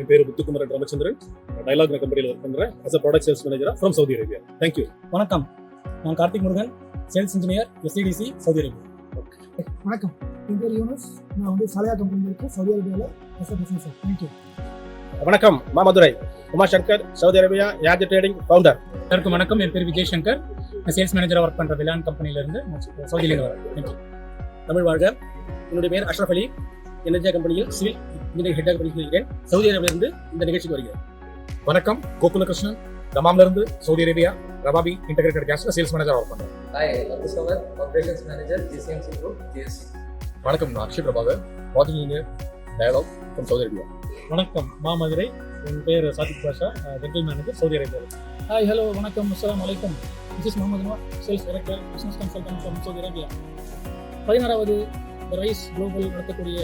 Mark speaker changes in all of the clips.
Speaker 1: என் பேர் முத்துக்குமரன் ராமச்சந்திரன். டயலாக் கம்பெனியில் ஒர்க் பண்ணுறேன் as a product sales manager from Saudi Arabia. Thank you.
Speaker 2: வணக்கம், நான் Karthik Murugan, sales engineer SCDC Saudi Arabia.
Speaker 3: வணக்கம், என் பேர் யூனஸ். நான் வந்து சலையா கம்பெனியில் இருக்கேன் சவுதி அரேபியாவில் பிஸ்னஸ். தேங்க்யூ.
Speaker 4: வணக்கம், Mamadurai Umashankar, Saudi Arabia agent trading founder.
Speaker 2: எல்லாருக்கும் வணக்கம், என் பேர் விஜய் சங்கர், நான் சேல்ஸ் மேனேஜராக ஒர்க் பண்ணுற விலான் கம்பெனியிலேருந்து சவுதியிலேருந்து வரேன். தேங்க்யூ.
Speaker 4: தமிழ் வாழ்க. என்னுடைய பேர் அஷ்ரஃப் அலி, எனர்ஜியா கம்பெனியில் சிவில் இன்ஜினியரிங் ஹெட்டாக பணிபுரிகிறேன். சவுதி அரேபியாவிலிருந்து இந்த நிகழ்ச்சிக்கு வருகிறேன்.
Speaker 1: வணக்கம், கோகுலகிருஷ்ணன், தமாம்லேருந்து சவுதி அரேபியா ரபாபி இன்டகிரேட்டட் கேஸ்ல சேல்ஸ் மேனேஜர் ஒர்க் பண்ணுறேன்.
Speaker 5: Hi, Abdusawar, Operations Manager, GCMC Group, GSC.
Speaker 1: வணக்கம், நான் Akshay Prabhakar, project engineer Dialog from Saudi Arabia.
Speaker 2: வணக்கம், மாமதுரை, என் பேர் Sadiq Basha, general manager Saudi Arabia. Hi, hello, வணக்கம், அஸ்ஸலாமு அலைக்கும். This is Mohammed Nawaz, sales director, business consultant from Saudi Arabia. 16வது ரைஸ் குளோபல் நடத்தக்கூடிய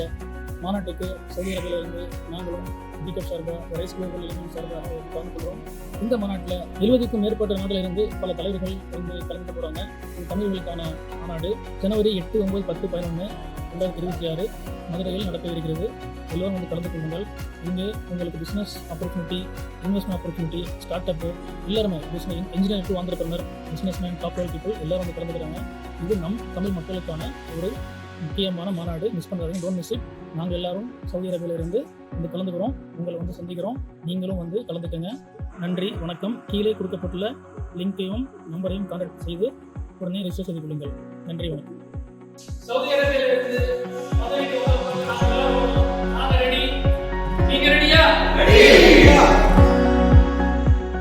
Speaker 2: மாநாட்டுக்கு சவுதி அரேபியாவிலிருந்து நாங்களும் டிகப் சார்பாக ரைஸ் குளோபல் இளைஞர் சார்பாக கலந்து கொள்கிறோம். இந்த மாநாட்டில் 70க்கும் மேற்பட்ட நாட்டிலிருந்து பல தலைவர்கள் வந்து கலந்து போகிறாங்க. இது தமிழர்களுக்கான மாநாடு ஜனவரி 8, 9, 10, 11, 2026 மதுரையில் நடத்த இருக்கிறது. எல்லோரும் வந்து கலந்து கொள்ளுங்கள். இங்கே உங்களுக்கு business opportunity, investment opportunity, start up எல்லாருமே business engineer to entrepreneur, businessman, top level people எல்லாரும் வந்து கலந்துக்கிறாங்க. இது நம் தமிழ் மக்களுக்கான ஒரு முக்கியமான மாநாடு. மிஸ் பண்ணுறாங்க, டோன்ட் மிஸ் இட். நாங்கள் எல்லாரும் சவுதி அரேபியாவிலிருந்து வந்து கலந்துக்கிறோம். உங்களை வந்து சந்திக்கிறோம். நீங்களும் வந்து கலந்துக்கங்க. நன்றி, வணக்கம். கீழே கொடுக்கப்பட்டுள்ள லிங்கையும் நம்பரையும் கான்டாக்ட் செய்து உடனே ரிஜிஸ்டர் செய்து கொள்ளுங்கள். நன்றி, வணக்கம்.
Speaker 6: சவுதி அரேபியாவிலிருந்து மதுரைக்கு வர நாங்க ரெடி. நீங்க ரெடியா? ரெடி.